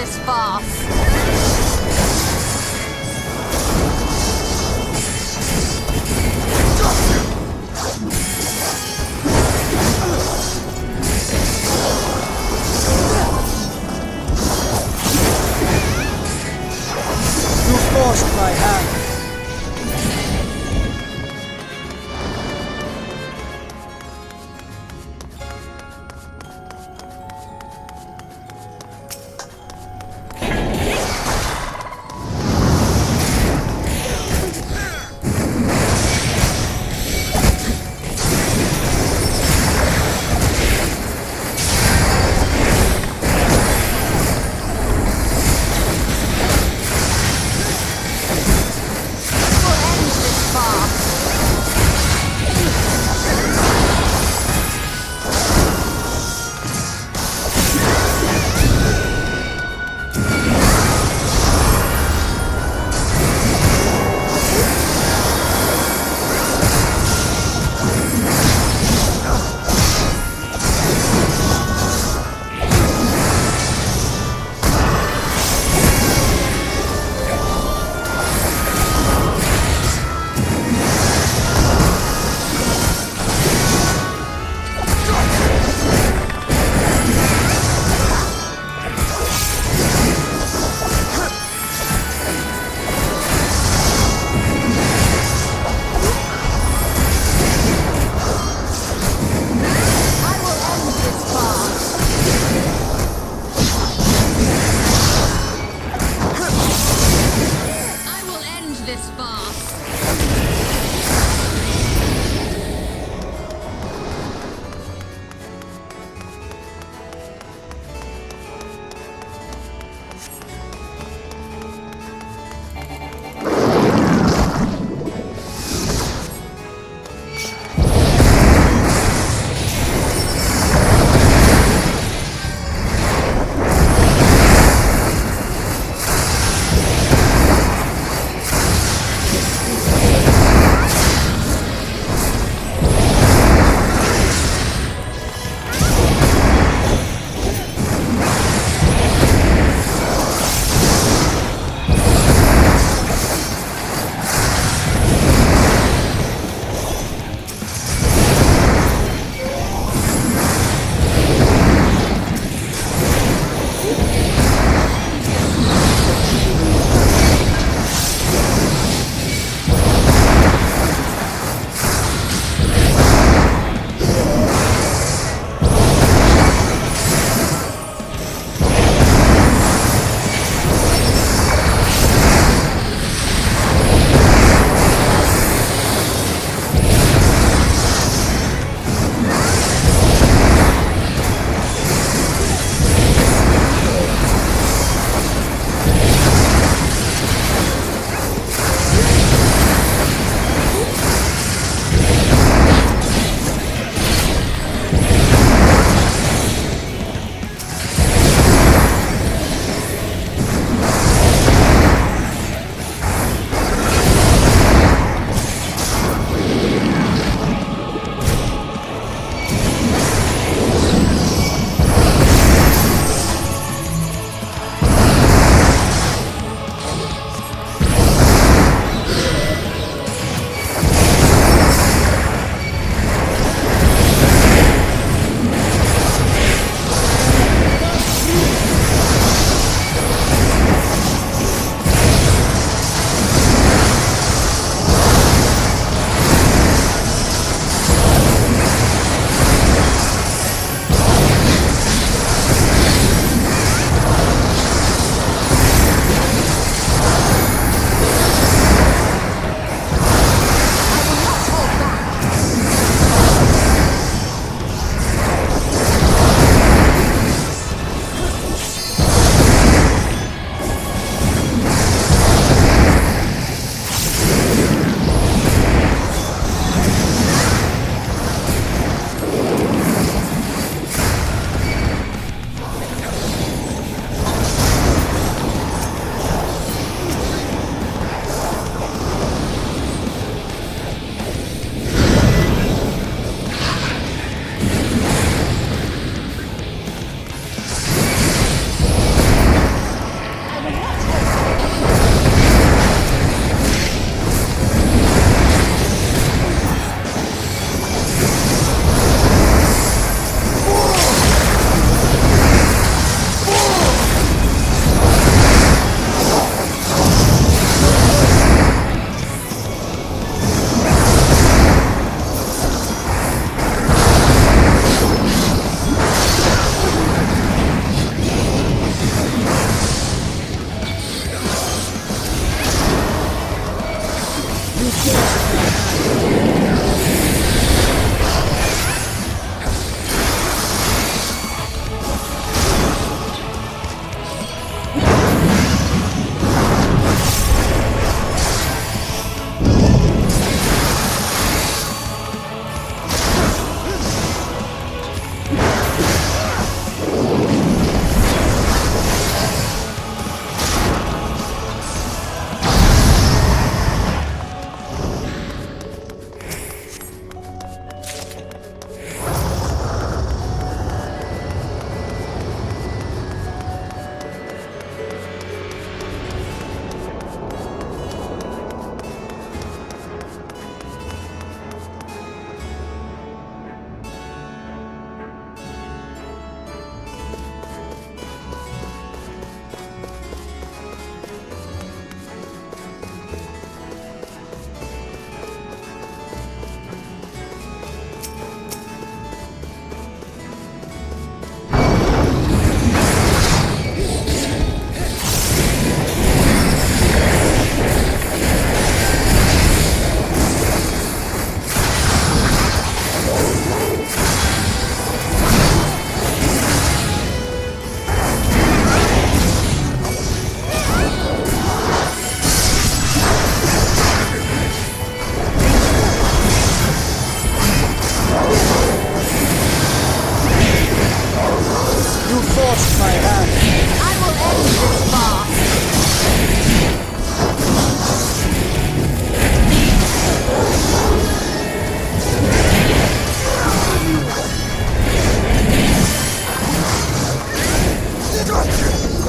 this farce. You forced my hand.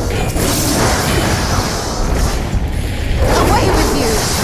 Away with you!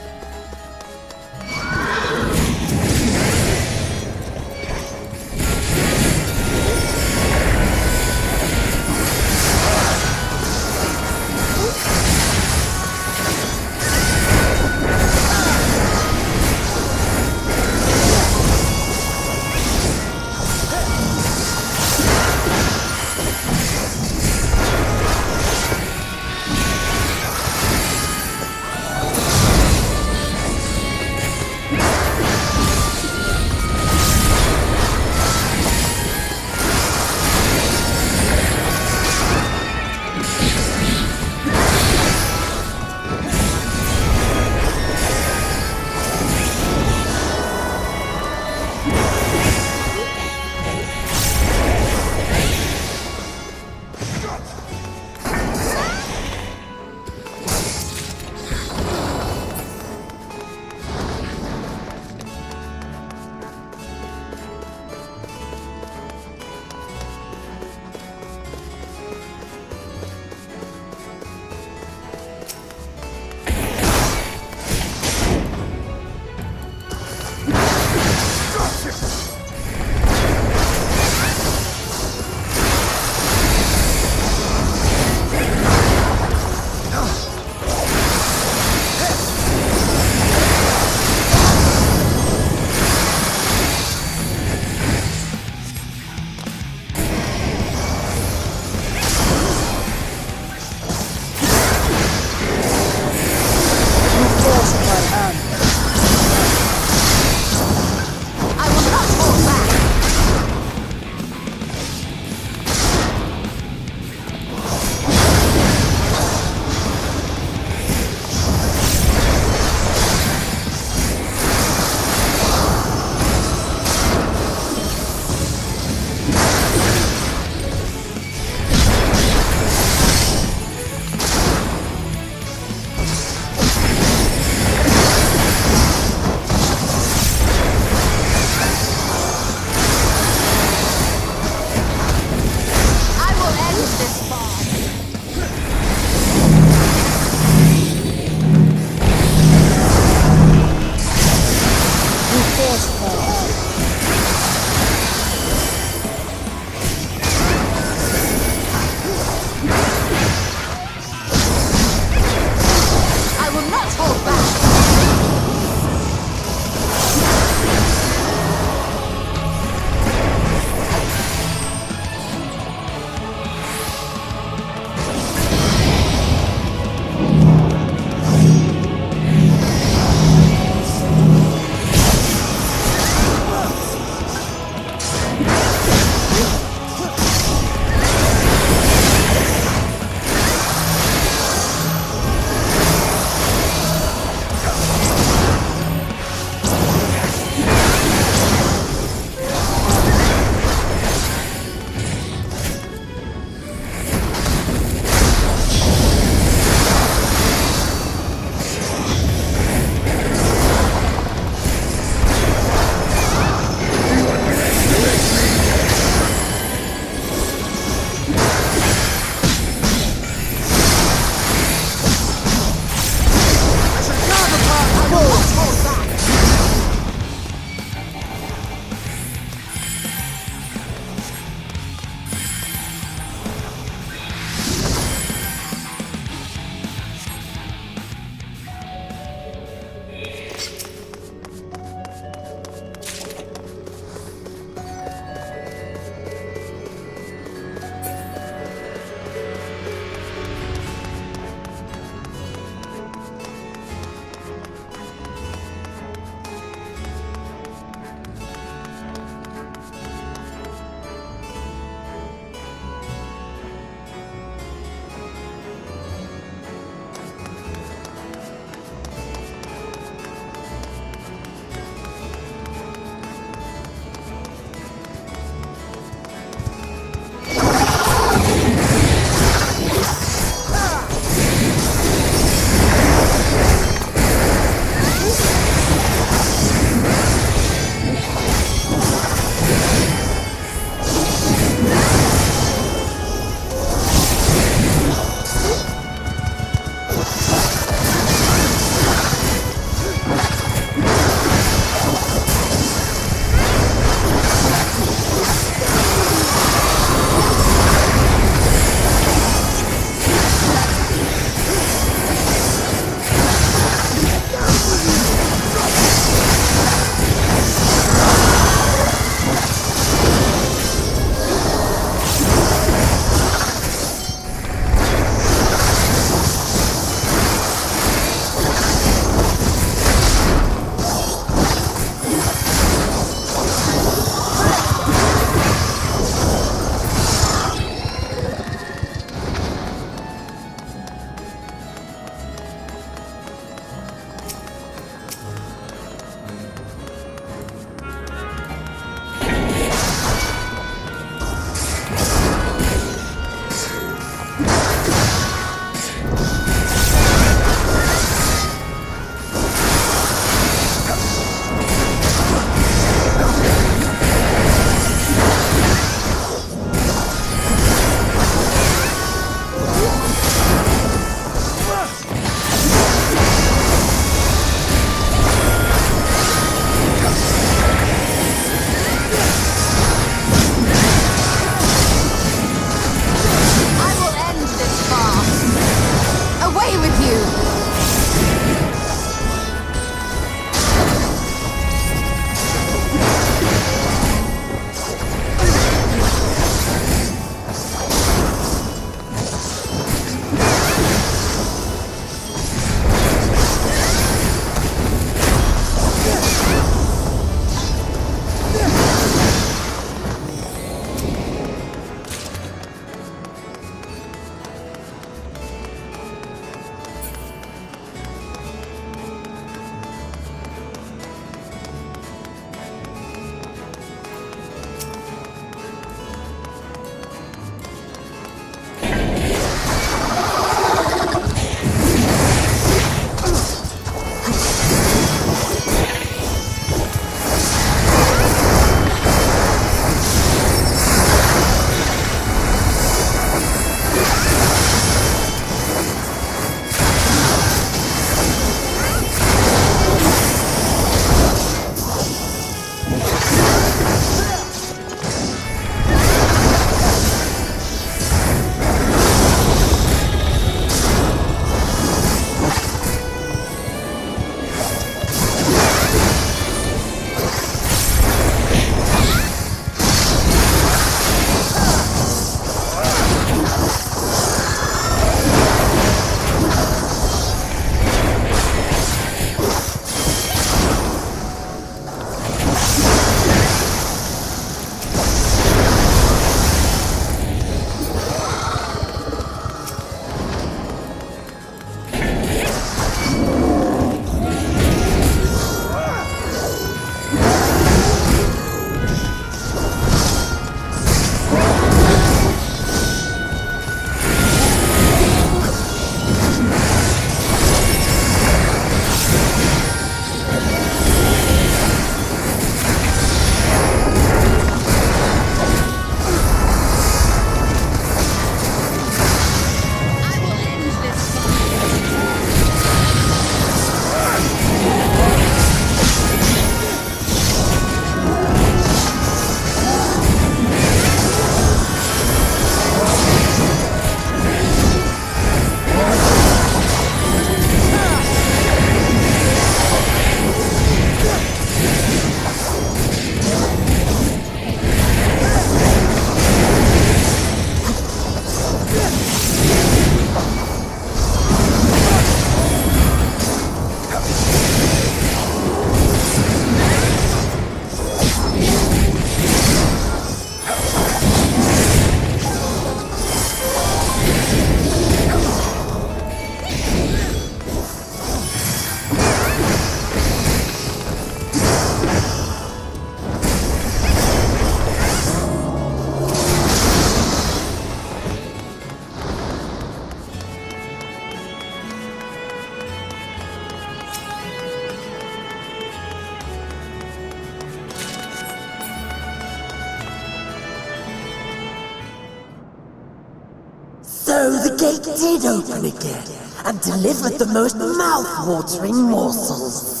gate did open again, and delivered the most mouth-watering morsels.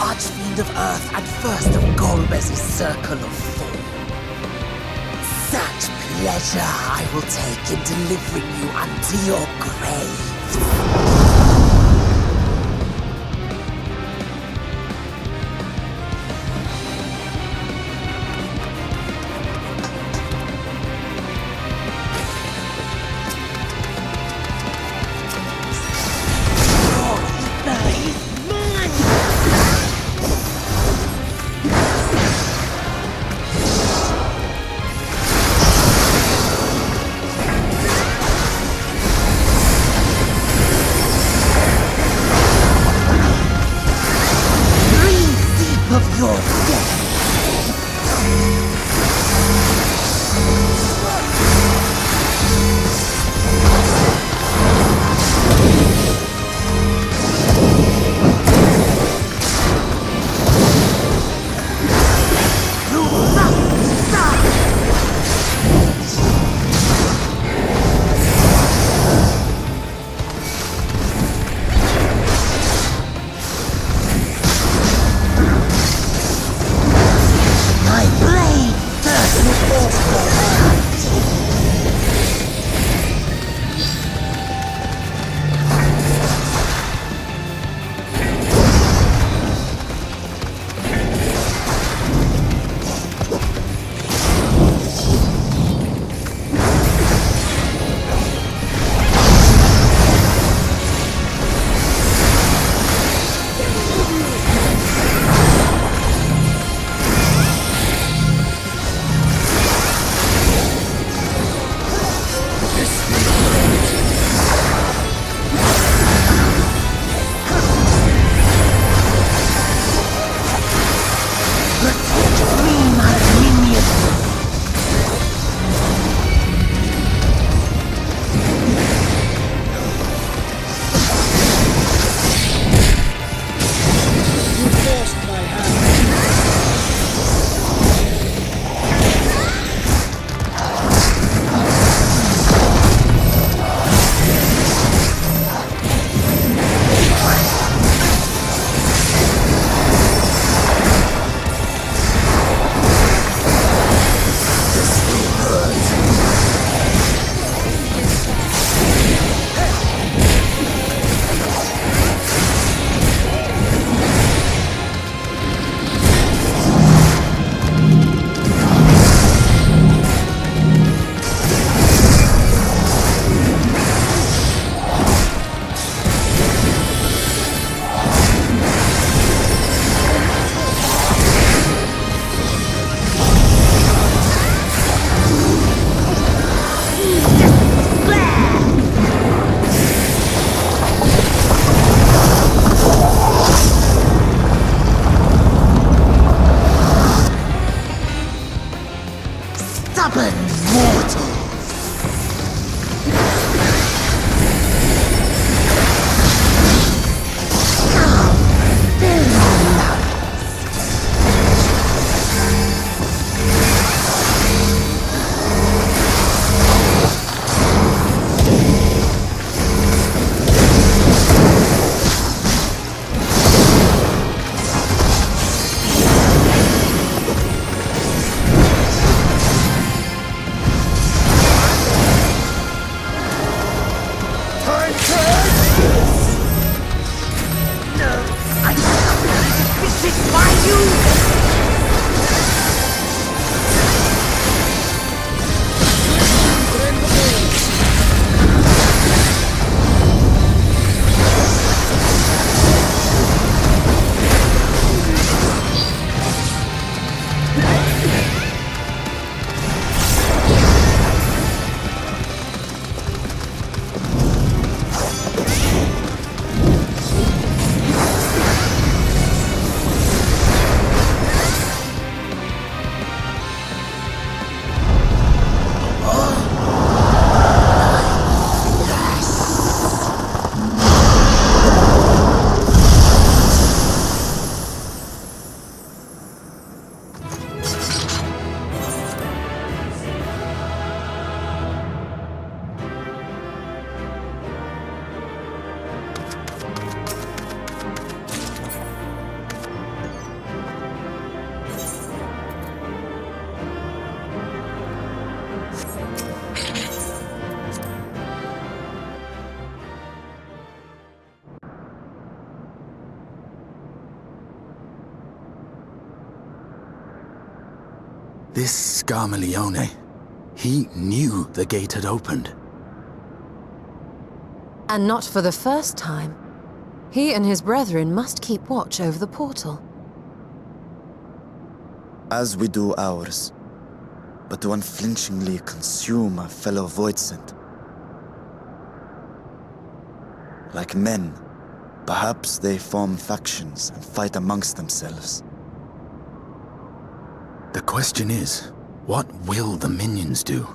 Archfiend of Earth and first of Golbez's Circle of Fall. Such pleasure I will take in delivering you unto your grave. This Scarmalione, he knew the gate had opened. And not for the first time. He and his brethren must keep watch over the portal. As we do ours, but to unflinchingly consume a fellow Voidsent. Like men, perhaps they form factions and fight amongst themselves. The question is, what will the minions do?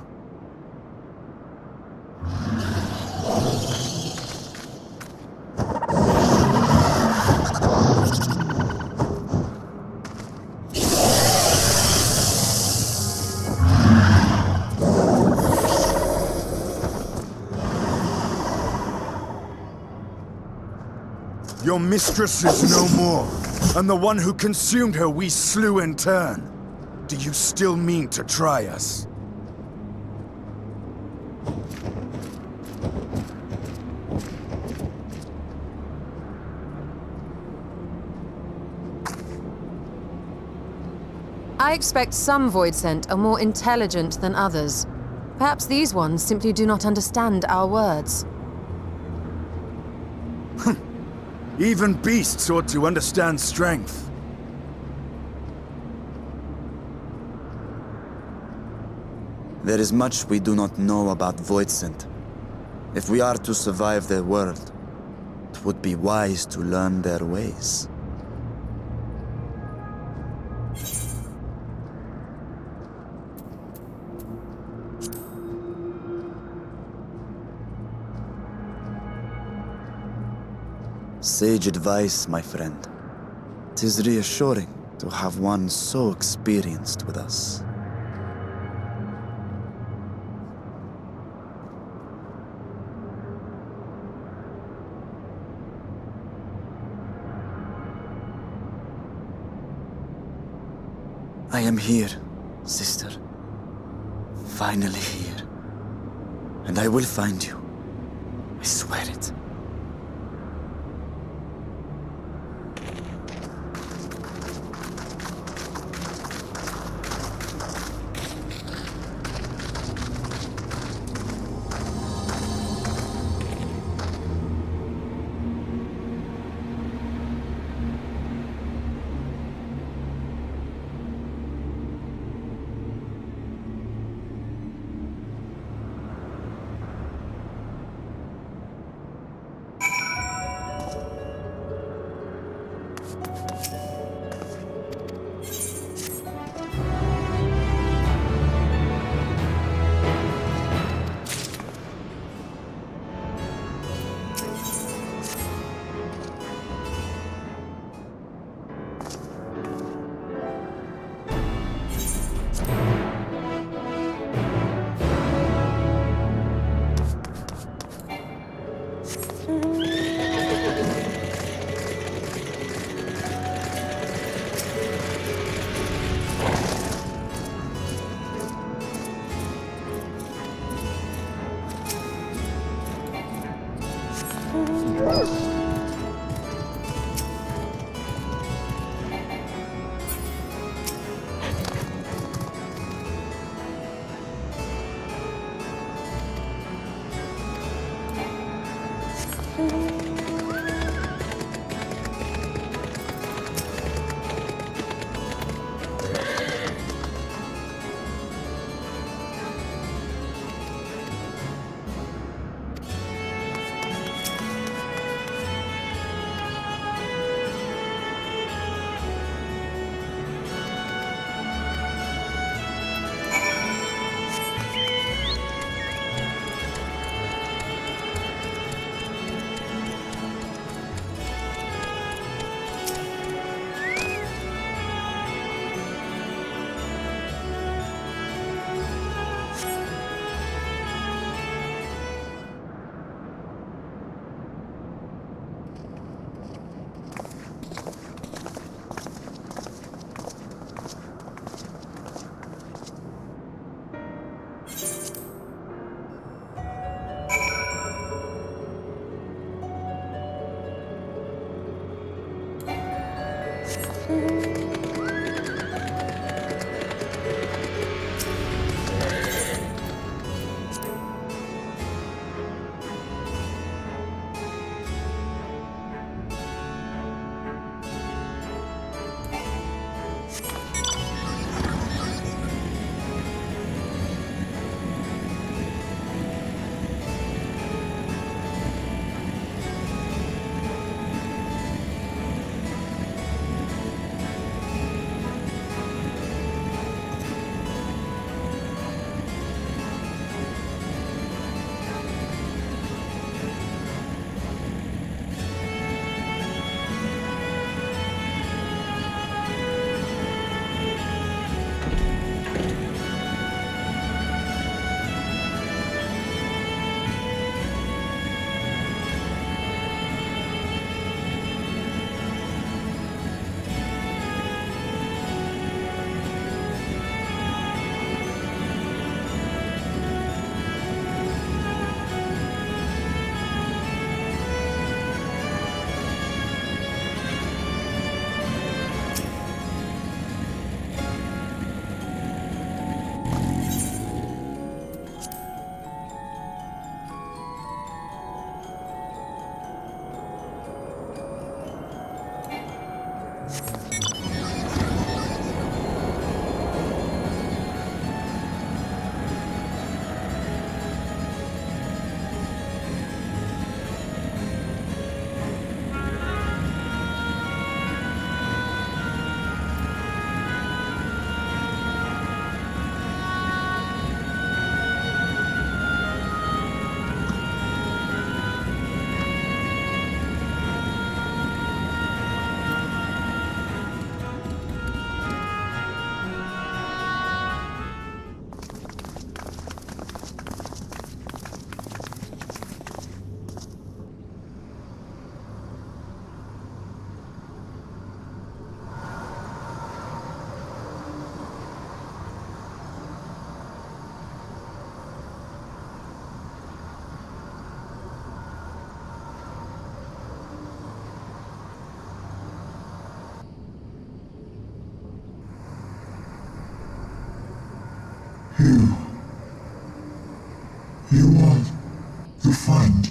Your mistress is no more, and the one who consumed her we slew in turn. Do you still mean to try us? I expect some Voidsent are more intelligent than others. Perhaps these ones simply do not understand our words. Even beasts ought to understand strength. There is much we do not know about Voidsent. If we are to survive their world, it would be wise to learn their ways. Sage advice, my friend. 'Tis reassuring to have one so experienced with us. I am here, sister. Finally here. And I will find you. I swear it. You are the friend.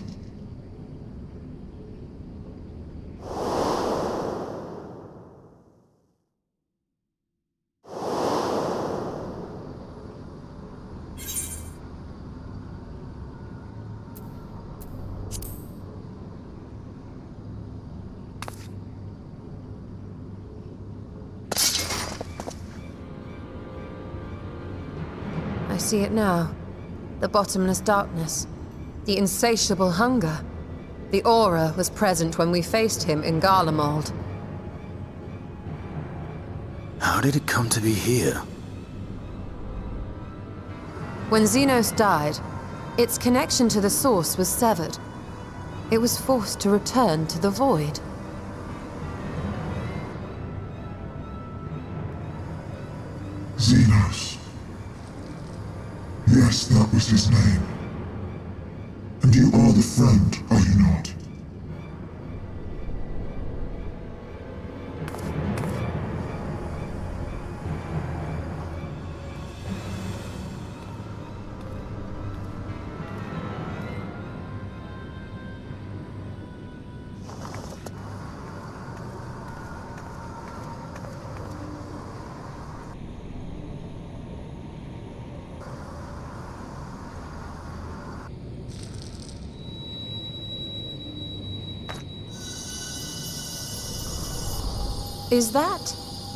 I see it now. The bottomless darkness. The insatiable hunger. The aura was present when we faced him in Garlemald. How did it come to be here? When Xenos died, its connection to the source was severed. It was forced to return to the void. Xenos. Yes, that was his name. And you are the friend, are you not? Is that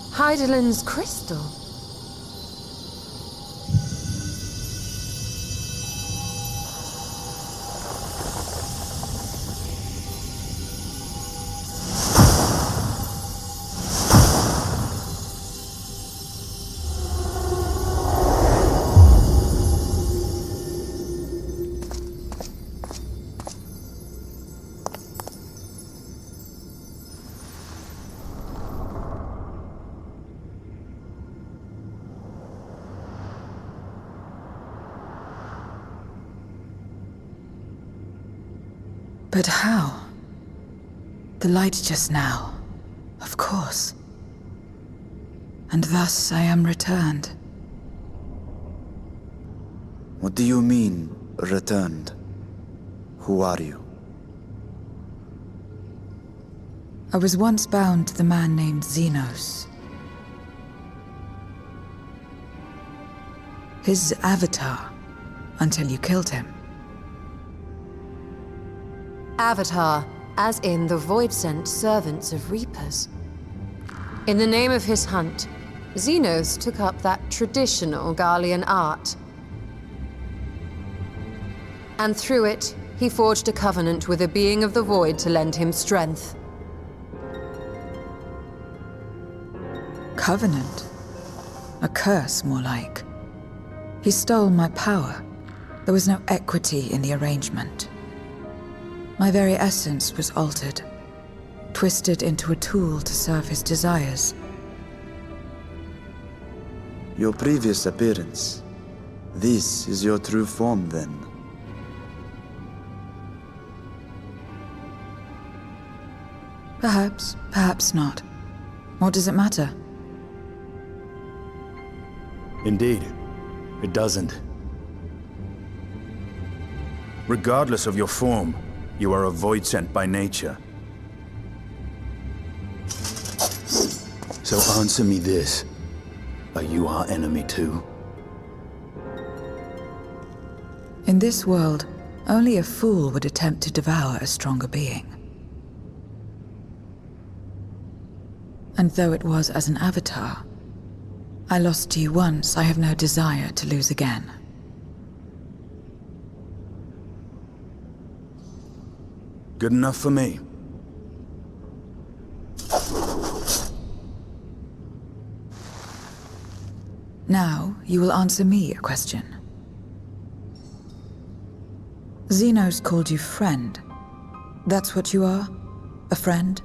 Heidelin's crystal? But how? The light just now, of course. And thus I am returned. What do you mean, returned? Who are you? I was once bound to the man named Xenos. His avatar, until you killed him. Avatar, as in the void-sent servants of Reapers. In the name of his hunt, Xenos took up that traditional Garlean art. And through it, he forged a covenant with a being of the void to lend him strength. Covenant? A curse, more like. He stole my power. There was no equity in the arrangement. My very essence was altered, twisted into a tool to serve his desires. Your previous appearance. This is your true form, then. Perhaps, perhaps not. What does it matter? Indeed, it doesn't. Regardless of your form, you are a void sent by nature. So answer me this. Are you our enemy too? In this world, only a fool would attempt to devour a stronger being. And though it was as an avatar, I lost to you once, I have no desire to lose again. Good enough for me. Now, you will answer me a question. Xenos called you friend. That's what you are? A friend?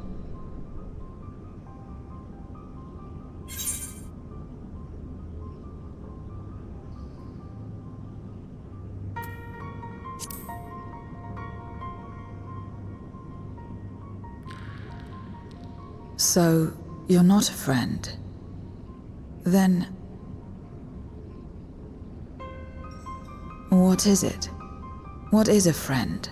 So, you're not a friend. Then... What is it? What is a friend?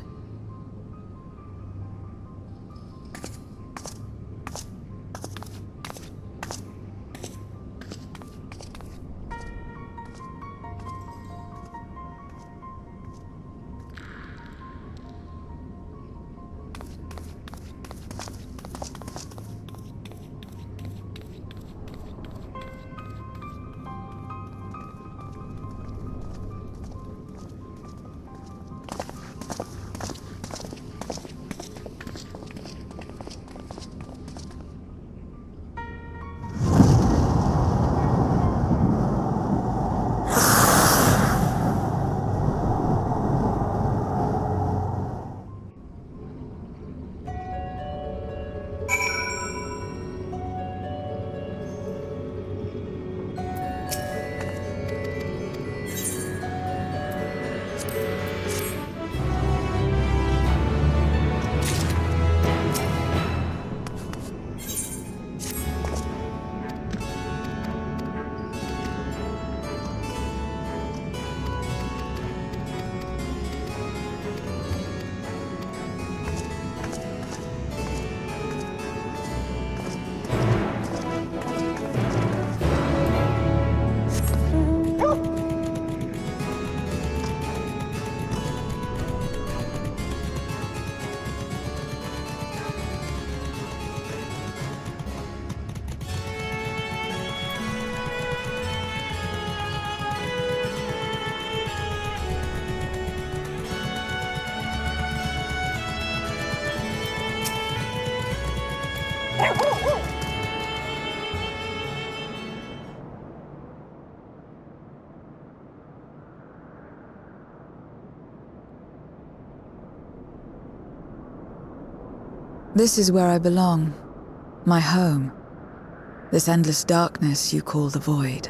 This is where I belong. My home. This endless darkness you call the void.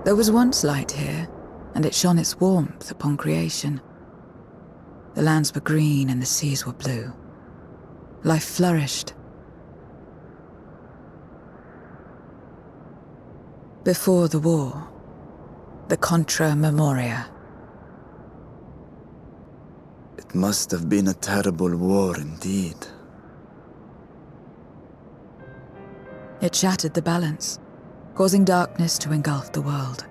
There was once light here, and it shone its warmth upon creation. The lands were green and the seas were blue. Life flourished. Before the war, the Contra Memoria. It must have been a terrible war indeed. It shattered the balance, causing darkness to engulf the world.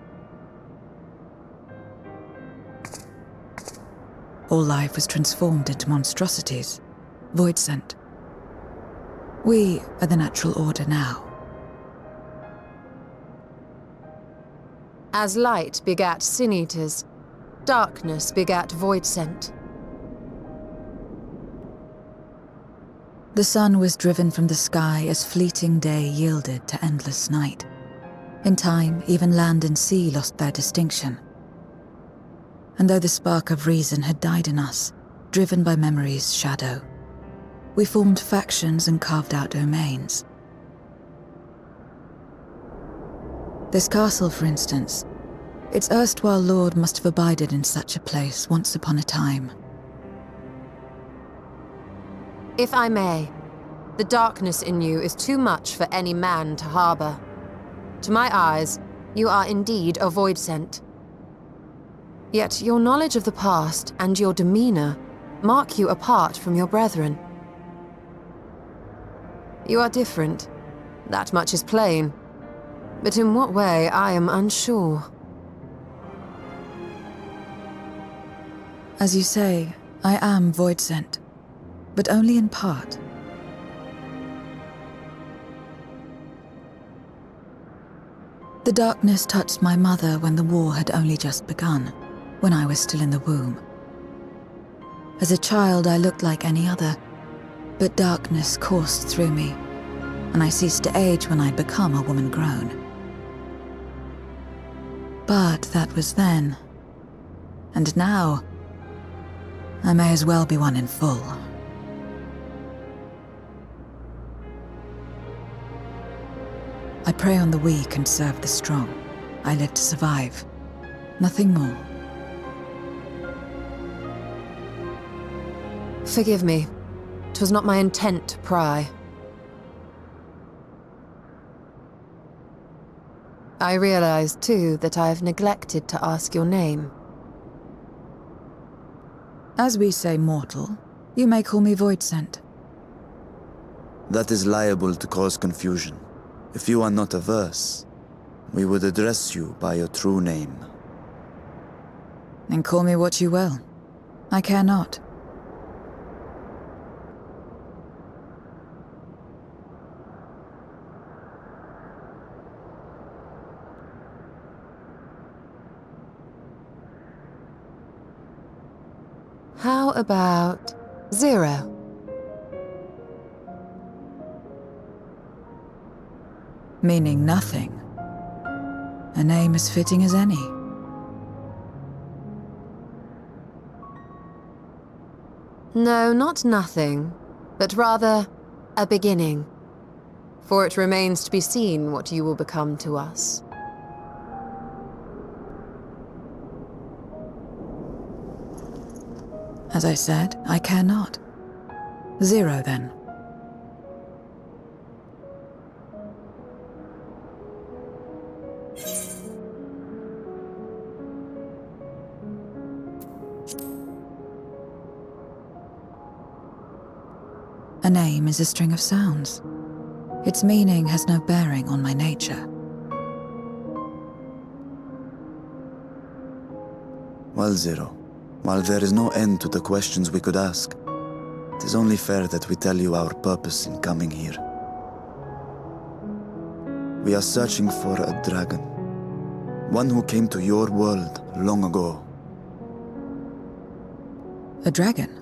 All life was transformed into monstrosities, void-sent. We are the natural order now. As light begat sin-eaters, darkness begat void-sent. The sun was driven from the sky as fleeting day yielded to endless night. In time, even land and sea lost their distinction. And though the spark of reason had died in us, driven by memory's shadow, we formed factions and carved out domains. This castle, for instance, its erstwhile lord must have abided in such a place once upon a time. If I may, the darkness in you is too much for any man to harbor. To my eyes, you are indeed a void-sent. Yet your knowledge of the past and your demeanor mark you apart from your brethren. You are different. That much is plain. But in what way, I am unsure. As you say, I am void-sent, but only in part. The darkness touched my mother when the war had only just begun, when I was still in the womb. As a child, I looked like any other, but darkness coursed through me, and I ceased to age when I'd become a woman grown. But that was then. And now, I may as well be one in full. I prey on the weak and serve the strong. I live to survive. Nothing more. Forgive me. 'Twas not my intent to pry. I realize, too, that I have neglected to ask your name. As we say mortal, you may call me Voidsent. That is liable to cause confusion. If you are not averse, we would address you by your true name. Then call me what you will. I care not. How about 0? Meaning nothing. A name as fitting as any. No, not nothing, but rather a beginning. For it remains to be seen what you will become to us. As I said, I care not. 0, then. A name is a string of sounds. Its meaning has no bearing on my nature. Well, 0, while there is no end to the questions we could ask, it is only fair that we tell you our purpose in coming here. We are searching for a dragon. One who came to your world long ago. A dragon?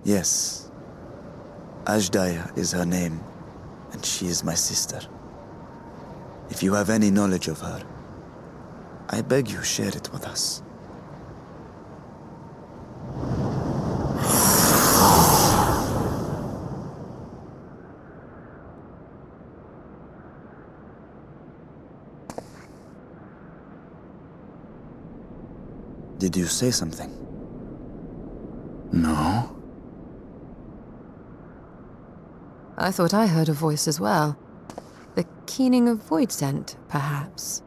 Yes. Ajdaya is her name, and she is my sister. If you have any knowledge of her, I beg you share it with us. Did you say something? No? I thought I heard a voice as well. The keening of Voidsent, perhaps.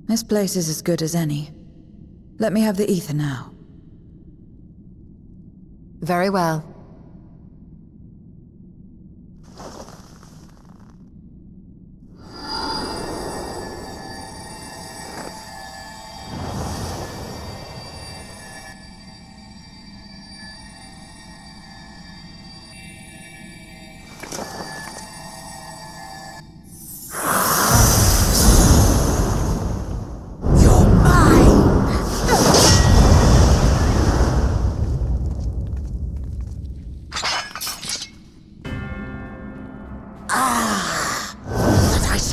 This place is as good as any. Let me have the ether now. Very well.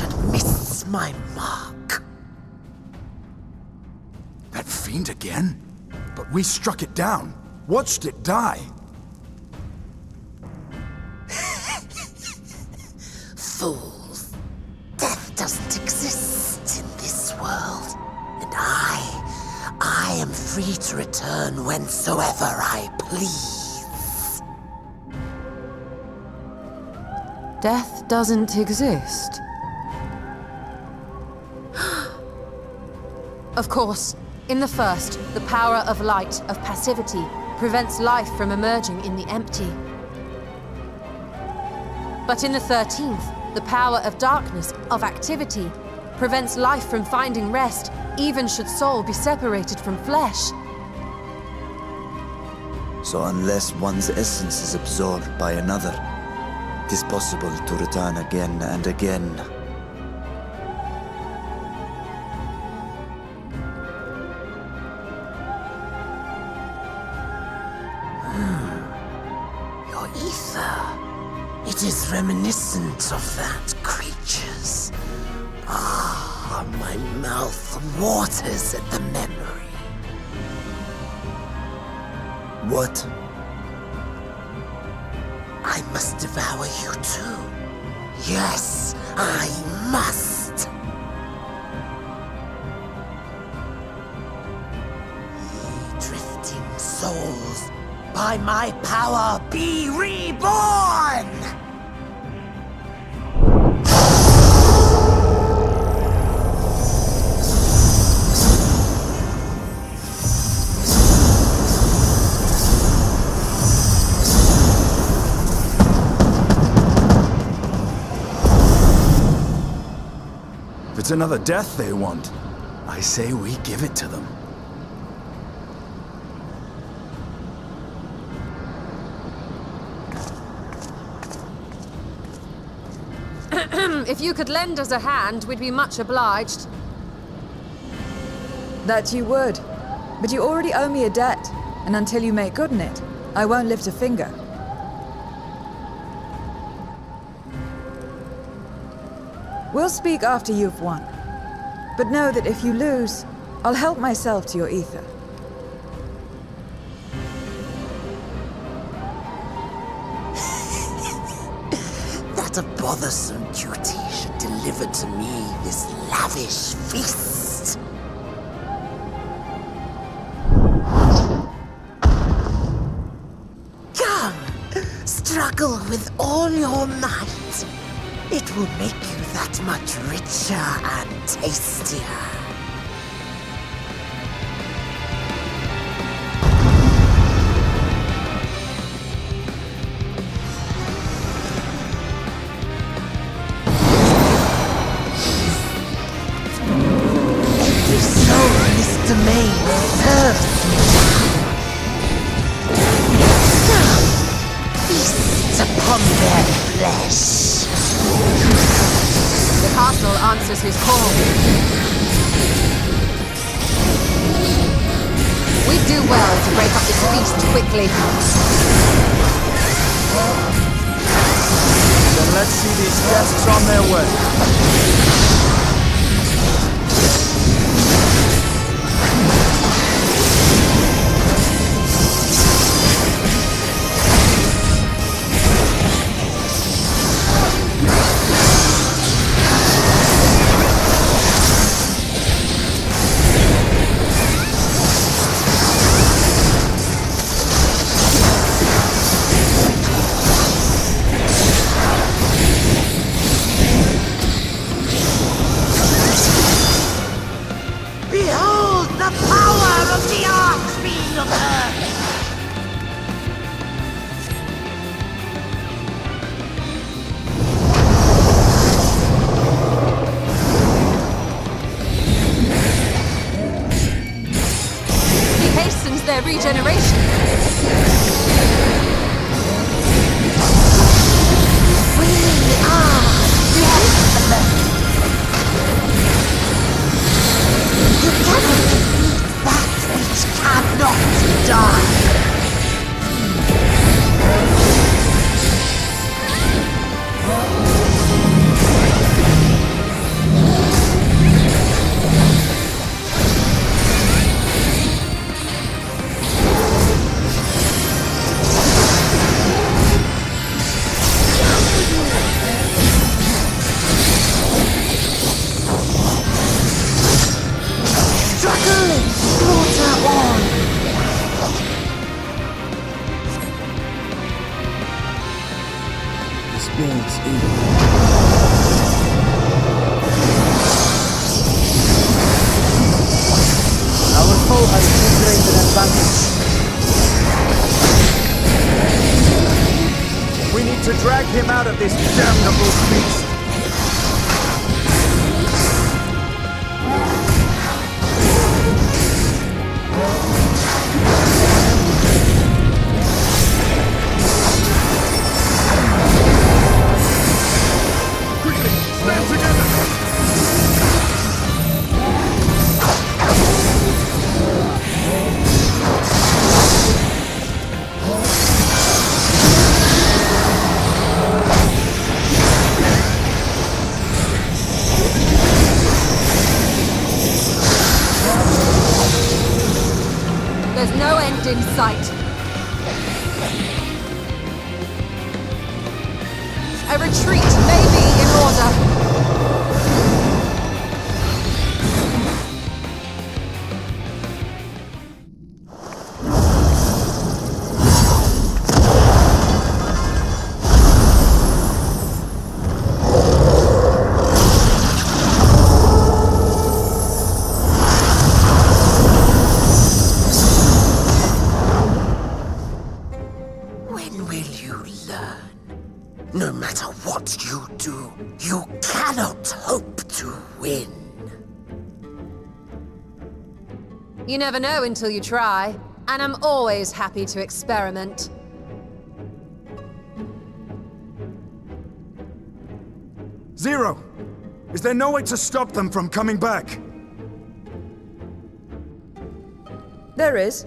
should miss my mark. That fiend again? But we struck it down. Watched it die. Fools. Death doesn't exist in this world. And I am free to return whensoever I please. Death doesn't exist. Of course, in the first, the power of light, of passivity, prevents life from emerging in the empty. But in the 13th, the power of darkness, of activity, prevents life from finding rest, even should soul be separated from flesh. So unless one's essence is absorbed by another, it is possible to return again and again. Your ether. It is reminiscent of that creature's. Ah, my mouth waters at the memory. What? I must devour you too. Yes, I must. Ye drifting souls, by my power be reborn! If it's another death they want, I say we give it to them. If you could lend us a hand, we'd be much obliged. That you would. But you already owe me a debt, and until you make good on it, I won't lift a finger. We'll speak after you've won. But know that if you lose, I'll help myself to your ether. That a bothersome duty should deliver to me this lavish feast. Come, struggle with all your might. It will make you that much richer and tastier. Every soul in this domain serves me. Come, feast upon their flesh. The castle answers his call. We do well to break up this feast quickly. Then let's see these guests on their way. Behold the power of the Archfiend of Earth! He hastens their regeneration. We are lemme. You cannot defeat that which cannot die. him out of this damnable beast! Quickly, stand together! There's no end in sight. A retreat may be in order. When will you learn? No matter what you do, you cannot hope to win. You never know until you try, and I'm always happy to experiment. Zero! Is there no way to stop them from coming back? There is,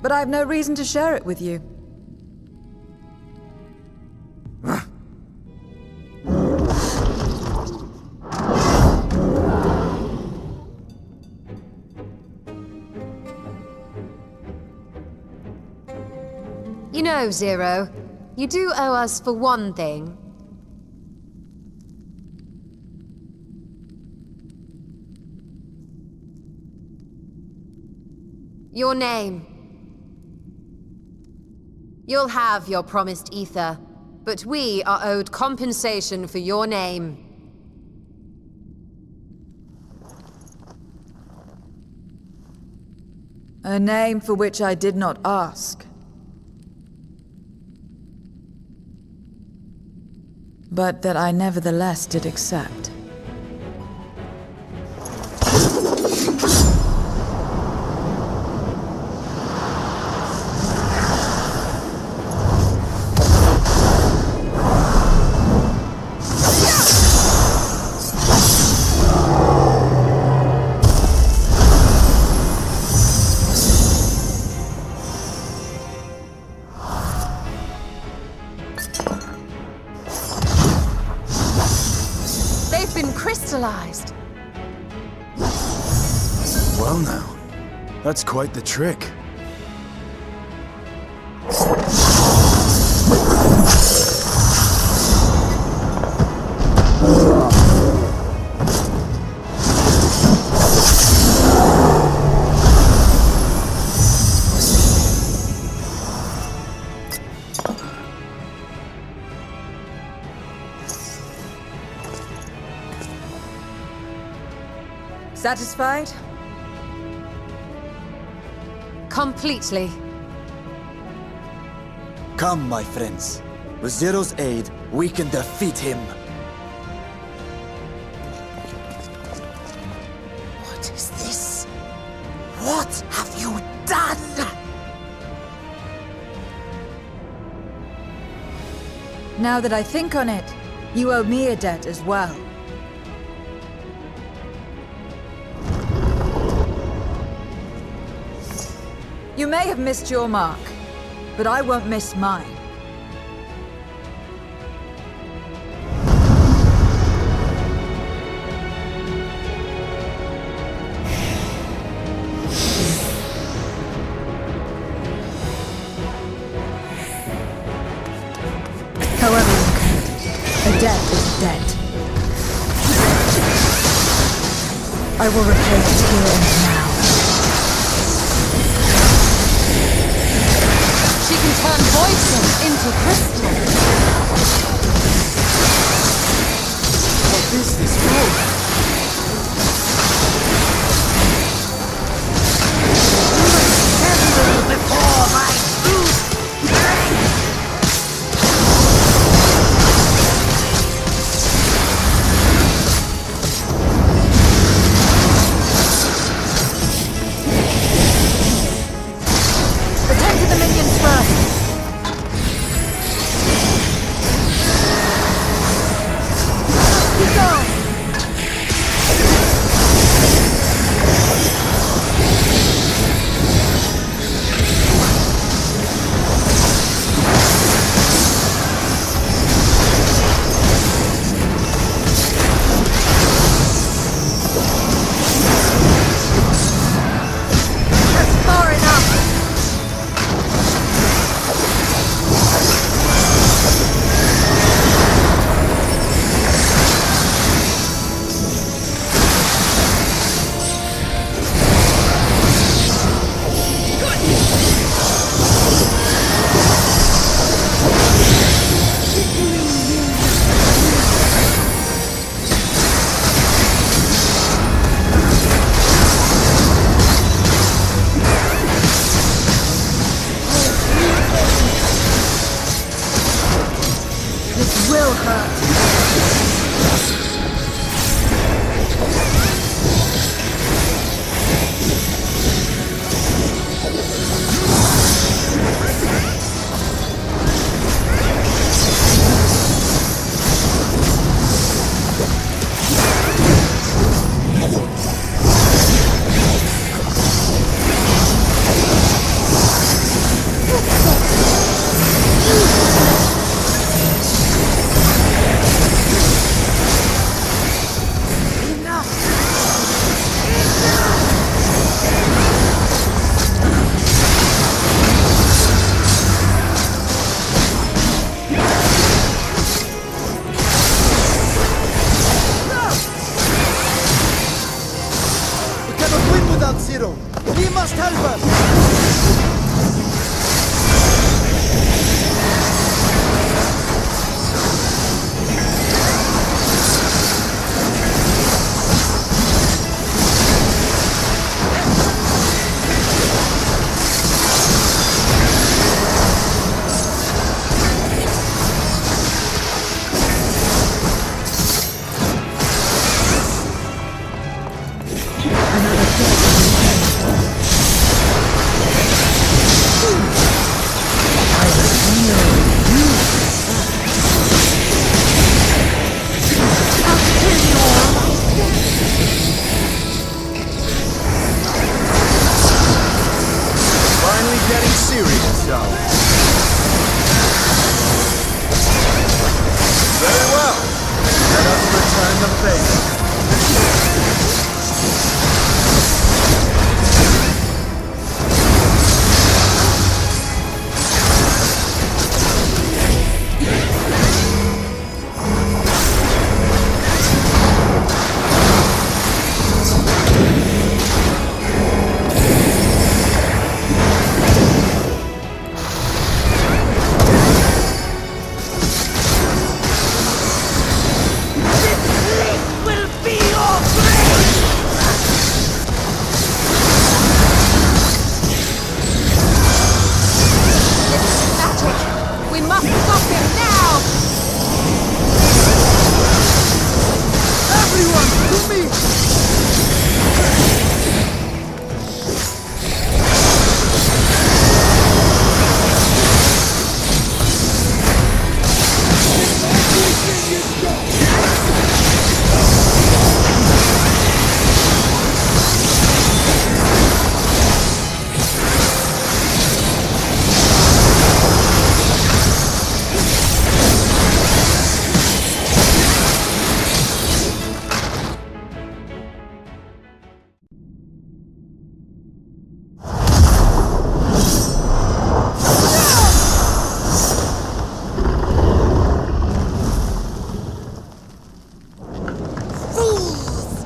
but I have no reason to share it with you. You know, Zero, you do owe us for one thing. Your name. You'll have your promised ether, but we are owed compensation for your name. A name for which I did not ask. But that I nevertheless did accept. Crystallized. Well now, that's quite the trick. Satisfied? Completely. Come, my friends. With Zero's aid, we can defeat him. What is this? What have you done? Now that I think on it, you owe me a debt as well. You may have missed your mark, but I won't miss mine. However you cut it, a debt is a debt. I will repay it here and now. She can turn voices into crystal. What is this for? Before my food! Zero. We must help her. Finally getting serious, darling. Very well. Let us return the favor. Will be your grave! Magic! We must stop him now! Everyone, to me! Fools!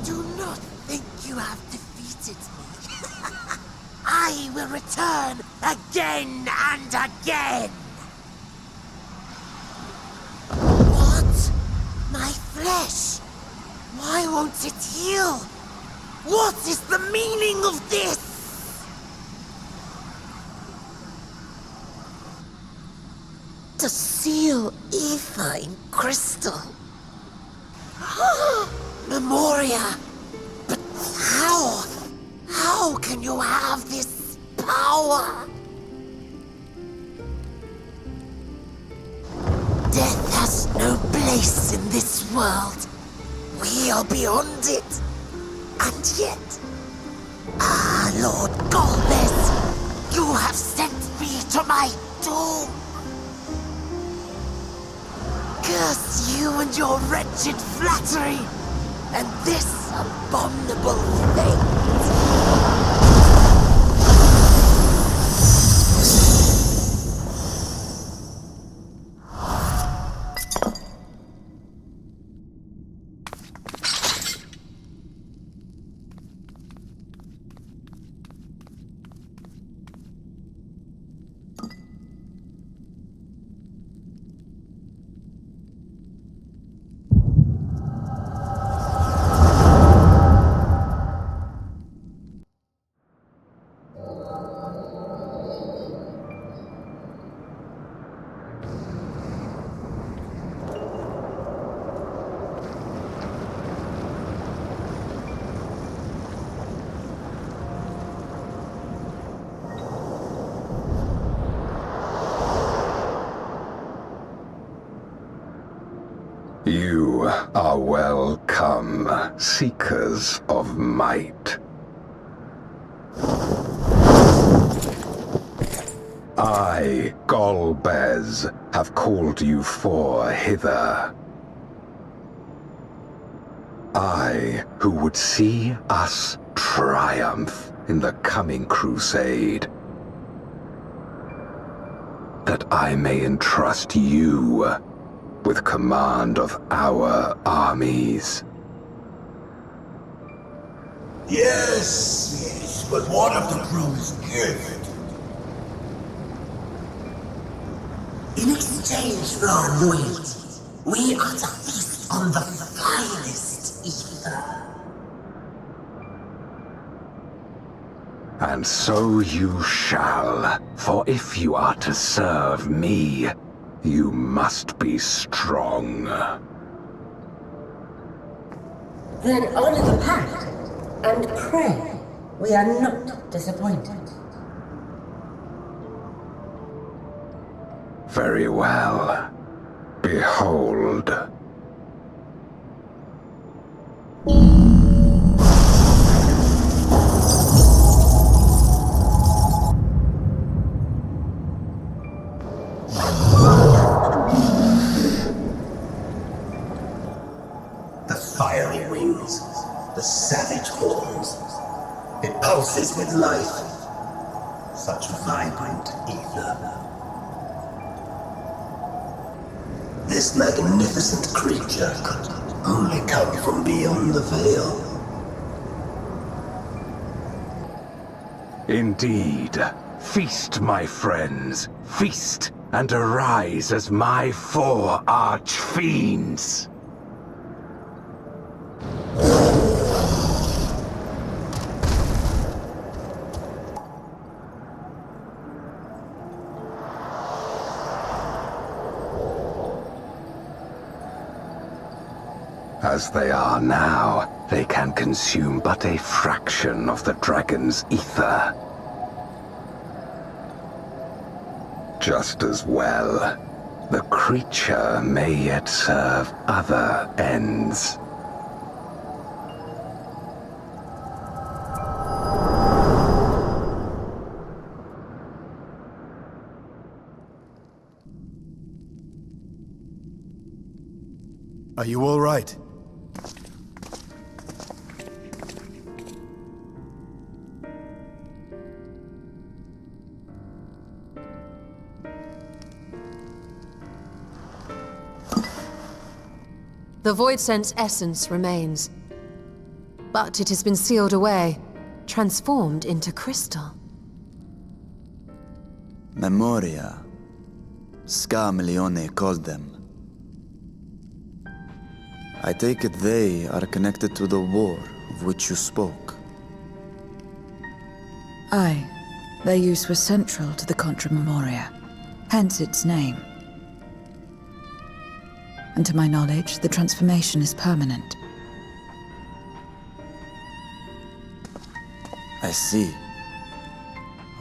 Do not think you have defeated me. I will return again and again! What? My flesh? Why won't it heal? What is the meaning of this? To seal ether in crystal. Memoria! But how? How can you have this power? Death has no place in this world. We are beyond it. And yet... Ah, Lord Golbez, you have sent me to my doom. Curse you and your wretched flattery, and this abominable fate. You are welcome, seekers of might. I, Golbez, have called you four hither. I, who would see us triumph in the coming crusade. That I may entrust you with command of our armies. Yes, but what of the crew's gift? In exchange for our loyalty, we are to feast on the finest ether. And so you shall, for if you are to serve me, you must be strong. Then honor the pact and pray we are not disappointed. Very well. Behold. The fiery wings, the savage horns. It pulses with life. Such vibrant ether. This magnificent creature could only come from beyond the veil. Indeed. Feast, my friends. Feast and arise as my 4 arch-fiends. As they are now, they can consume but a fraction of the dragon's ether. Just as well, the creature may yet serve other ends. Are you all right? The Void Sense essence remains. But it has been sealed away, transformed into crystal. Memoria. Scarmelione called them. I take it they are connected to the war of which you spoke. Aye. Their use was central to the Contra Memoria, hence its name. And to my knowledge, the transformation is permanent. I see.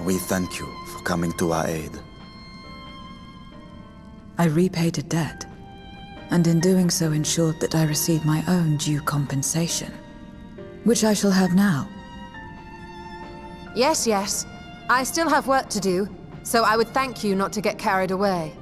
We thank you for coming to our aid. I repaid a debt, and in doing so ensured that I received my own due compensation, which I shall have now. Yes, yes. I still have work to do, so I would thank you not to get carried away.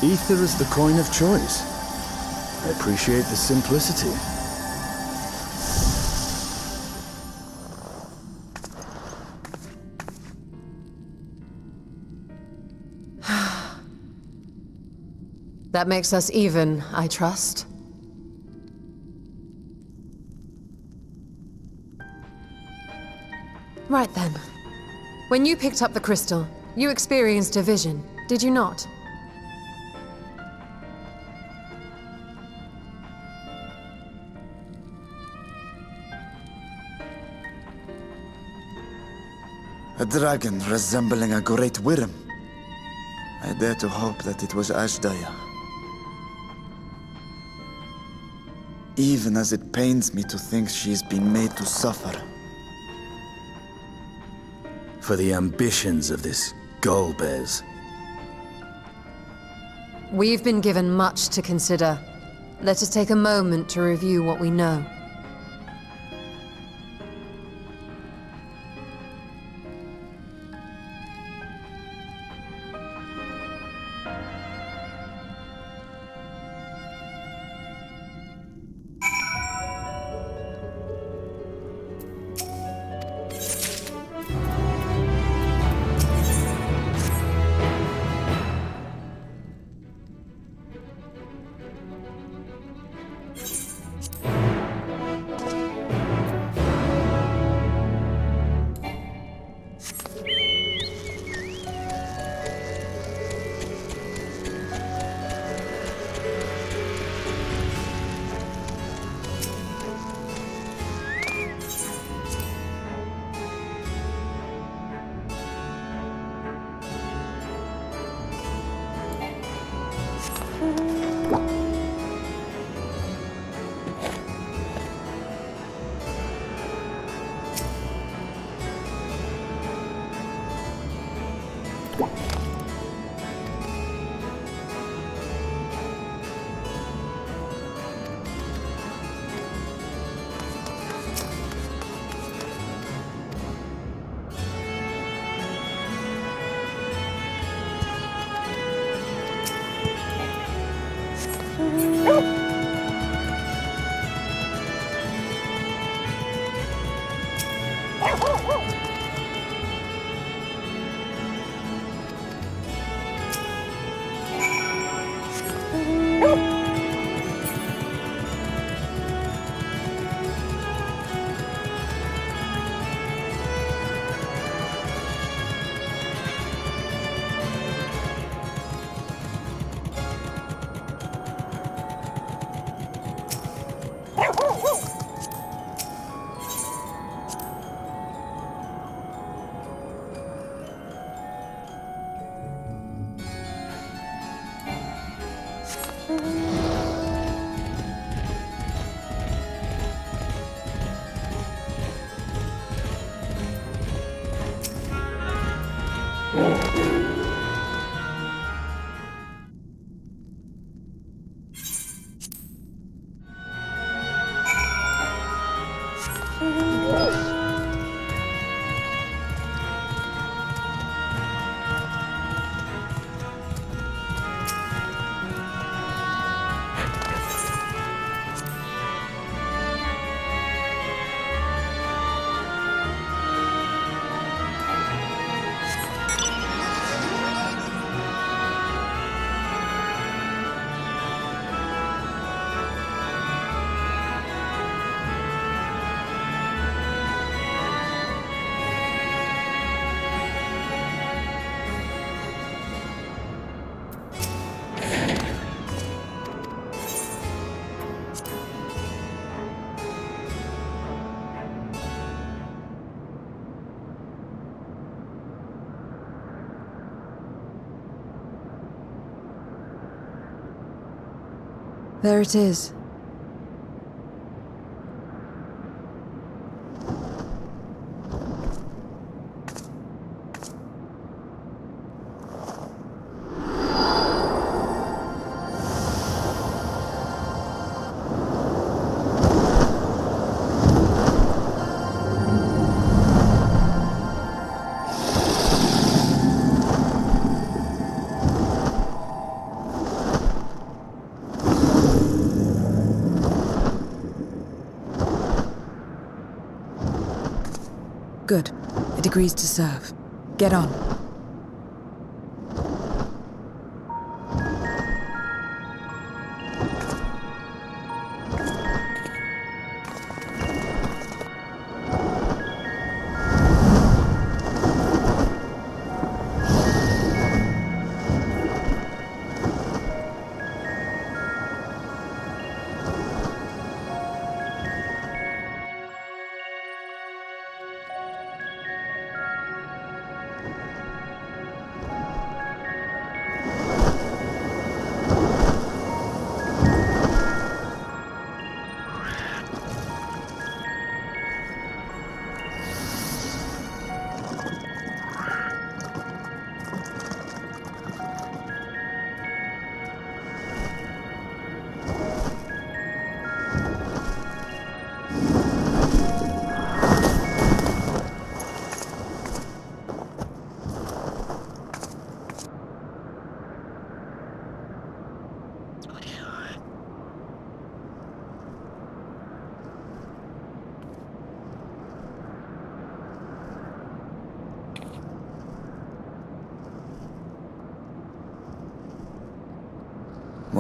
Ether is the coin of choice. I appreciate the simplicity. That makes us even, I trust. Right then. When you picked up the crystal, you experienced a vision, did you not? A dragon resembling a great worm. I dare to hope that it was Ashdaya. Even as it pains me to think she's been made to suffer. For the ambitions of this Golbez. We've been given much to consider. Let us take a moment to review what we know. There it is. Good. It agrees to serve. Get on.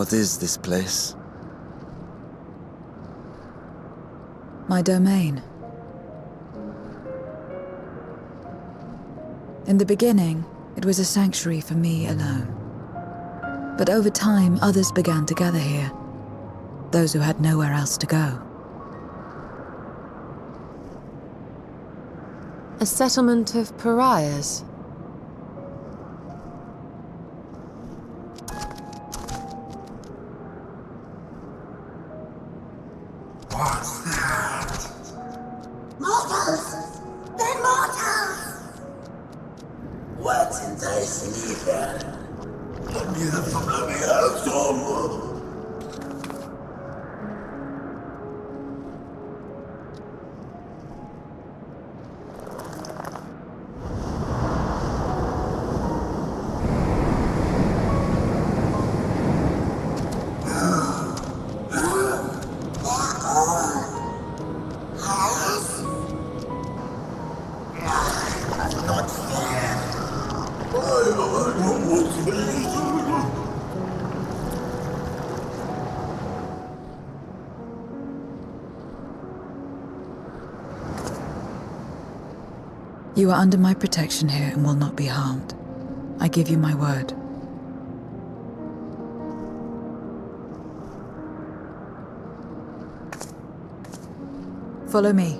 What is this place? My domain. In the beginning, it was a sanctuary for me alone. But over time, others began to gather here. Those who had nowhere else to go. A settlement of pariahs? What's that? Mortals! They're mortals! Where did they sleep here? Let me have some bloody herbs or more. You are under my protection here and will not be harmed. I give you my word. Follow me.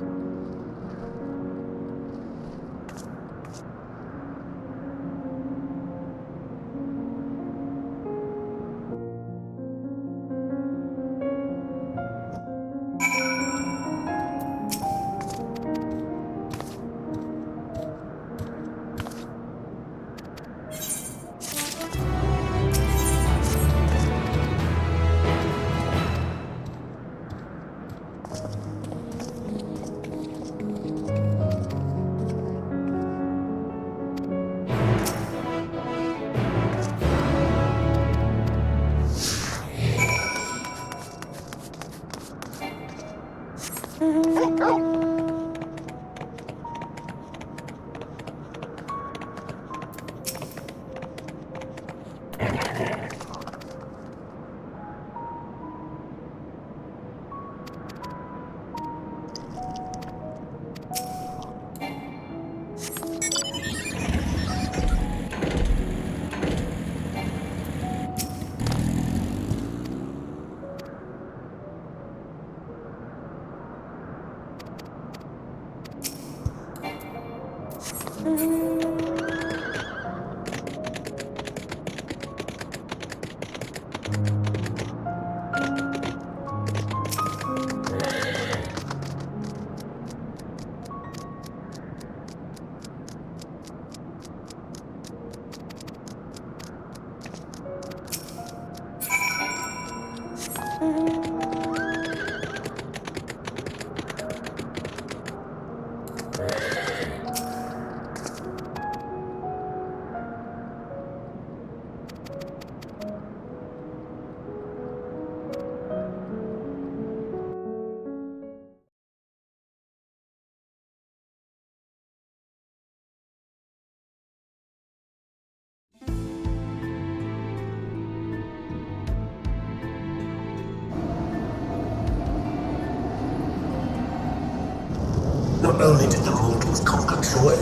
Not only did the mortals conquer Troy,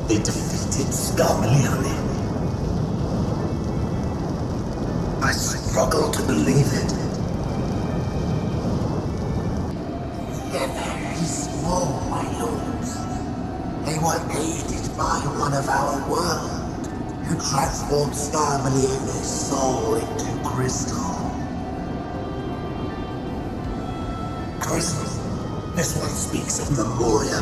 they defeated Scarmalione. I struggle to believe it. They're very small, my lords. They were aided by one of our world, who transformed Scarmalione's soul into crystal. Crystal? This one speaks of Memoria.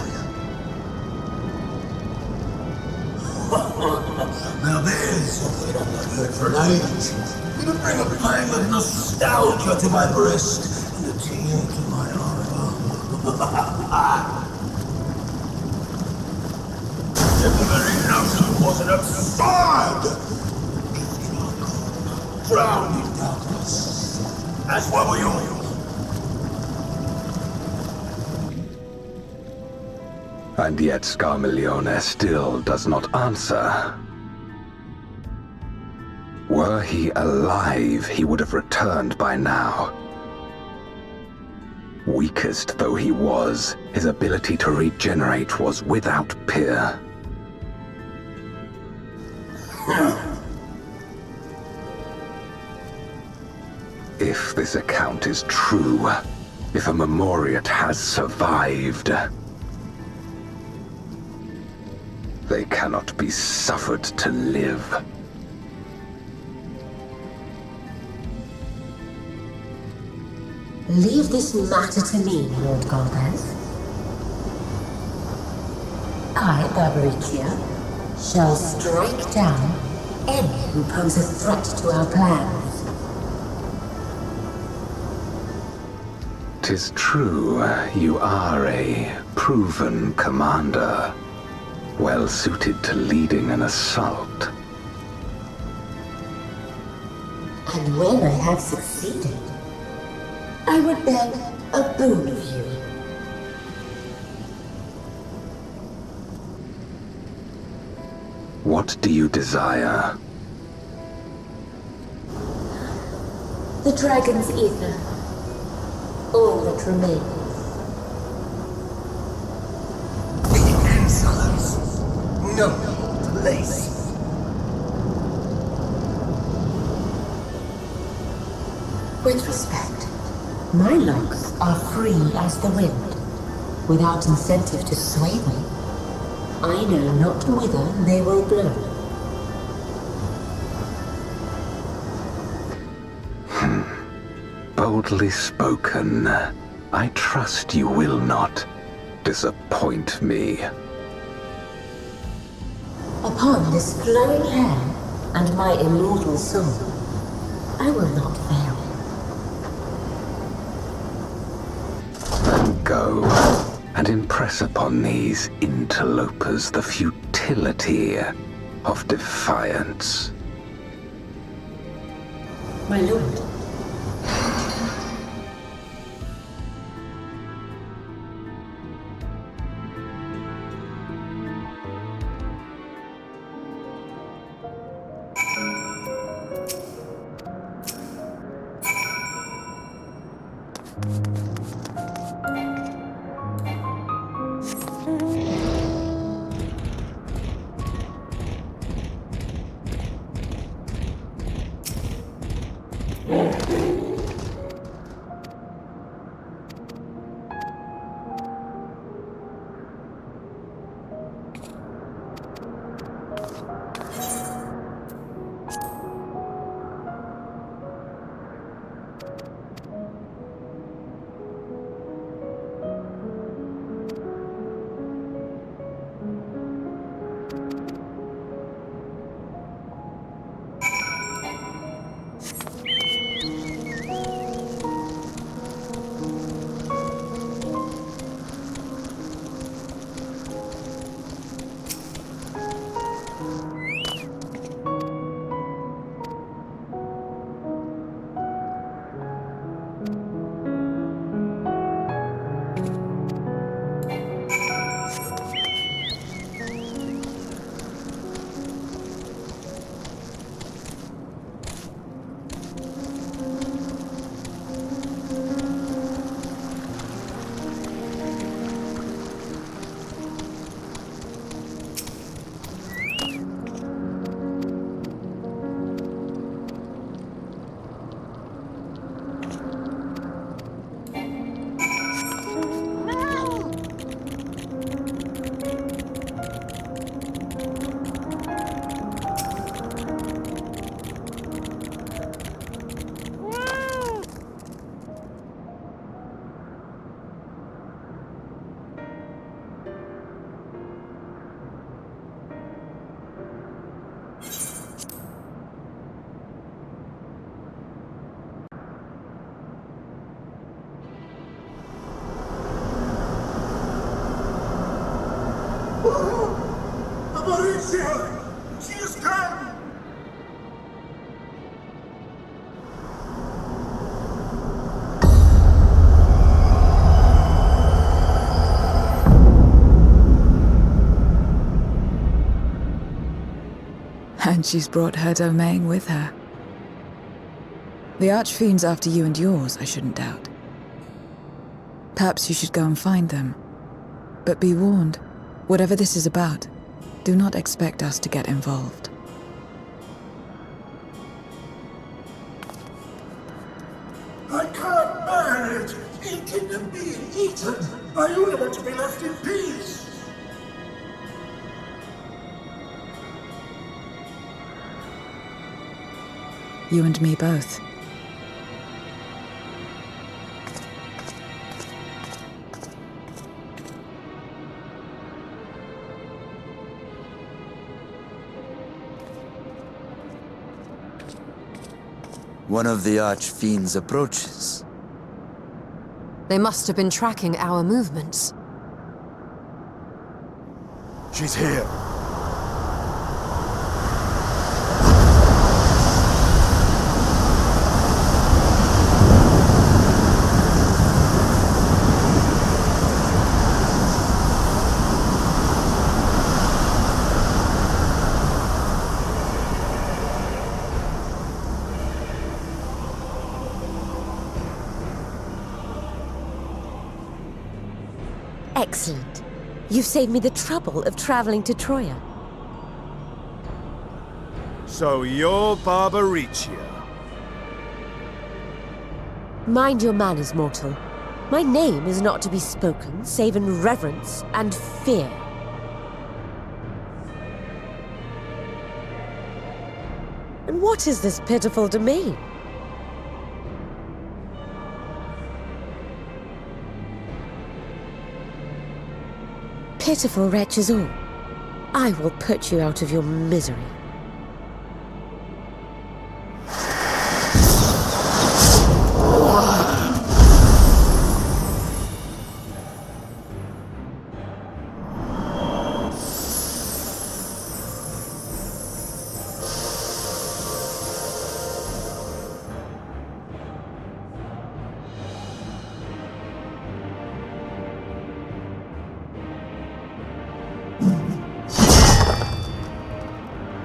Now there's something I've not heard for an age. It'll bring a pang of nostalgia to my breast and a tear to my eye. If the very notion wasn't absurd! Drowned in darkness. As what were you? And yet Scarmalione still does not answer. Were he alive, he would have returned by now. Weakest though he was, his ability to regenerate was without peer. If this account is true, if a Memoriat has survived, they cannot be suffered to live. Leave this matter to me, Lord Galvez. I, Barbaricia, shall strike down any who pose a threat to our plans. 'Tis true, you are a proven commander, well suited to leading an assault. And when I have succeeded, I would beg a boon of you. What do you desire? The dragon's ether. All that remains. The insolence. No place. With respect, my locks are free as the wind, without incentive to sway me. I know not whither they will blow. Boldly spoken. I trust you will not disappoint me. Upon this flowing hair and my immortal soul, I will not fail. Then go and impress upon these interlopers the futility of defiance. My lord. She is come! And she's brought her domain with her. The Archfiend's after you and yours, I shouldn't doubt. Perhaps you should go and find them. But be warned, whatever this is about, do not expect us to get involved. I can't bear it! Eating and being eaten! I only want to be left in peace! You and me both. One of the Archfiends approaches. They must have been tracking our movements. She's here. Excellent. You've saved me the trouble of traveling to Troya. So you're Barbaricia. Mind your manners, mortal. My name is not to be spoken, save in reverence and fear. And what is this pitiful domain? Pitiful wretches all. I will put you out of your misery.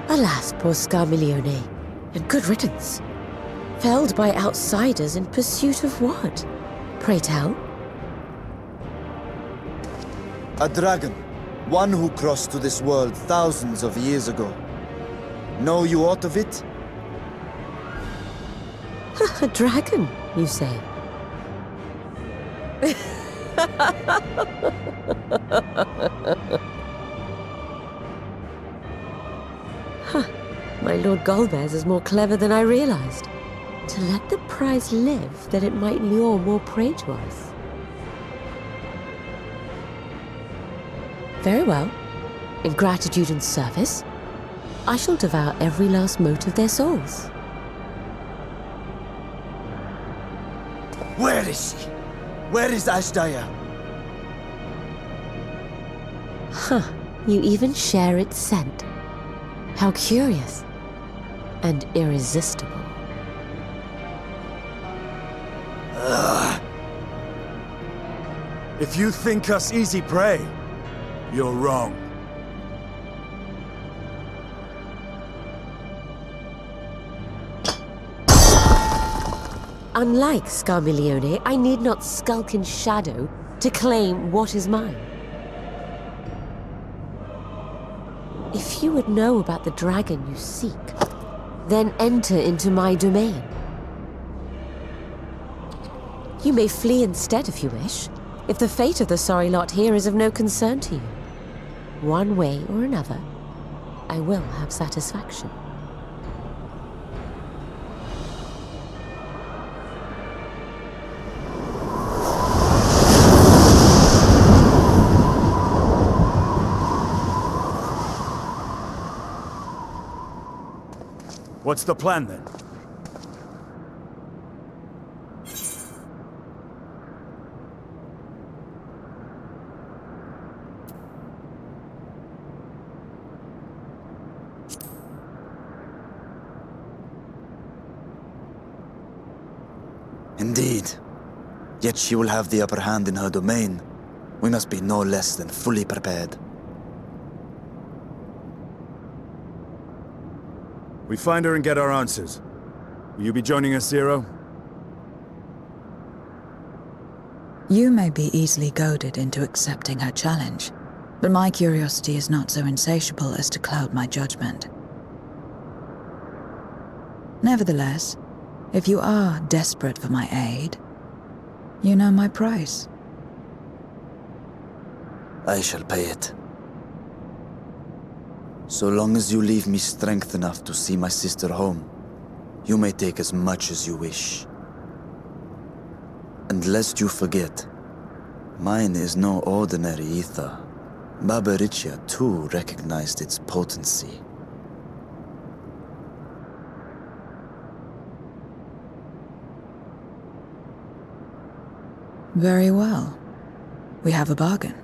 Alas, poor Scarmiglione, and good riddance. Felled by outsiders in pursuit of what? Pray tell? A dragon. One who crossed to this world thousands of years ago. Know you aught of it? A dragon, you say? My Lord Golbez is more clever than I realized. To let the prize live, that it might lure more prey to us. Very well. In gratitude and service, I shall devour every last mote of their souls. Where is she? Where is Ashdaya? Huh. You even share its scent. How curious. And irresistible. If you think us easy prey, you're wrong. Unlike Scarmiglione, I need not skulk in shadow to claim what is mine. If you would know about the dragon you seek, then enter into my domain. You may flee instead if you wish, if the fate of the sorry lot here is of no concern to you. One way or another, I will have satisfaction. What's the plan then? Indeed. Yet she will have the upper hand in her domain. We must be no less than fully prepared. We find her and get our answers. Will you be joining us, Zero? You may be easily goaded into accepting her challenge, but my curiosity is not so insatiable as to cloud my judgment. Nevertheless, if you are desperate for my aid, you know my price. I shall pay it. So long as you leave me strength enough to see my sister home, you may take as much as you wish. And lest you forget, mine is no ordinary ether. Barbaricia too recognized its potency. Very well. We have a bargain.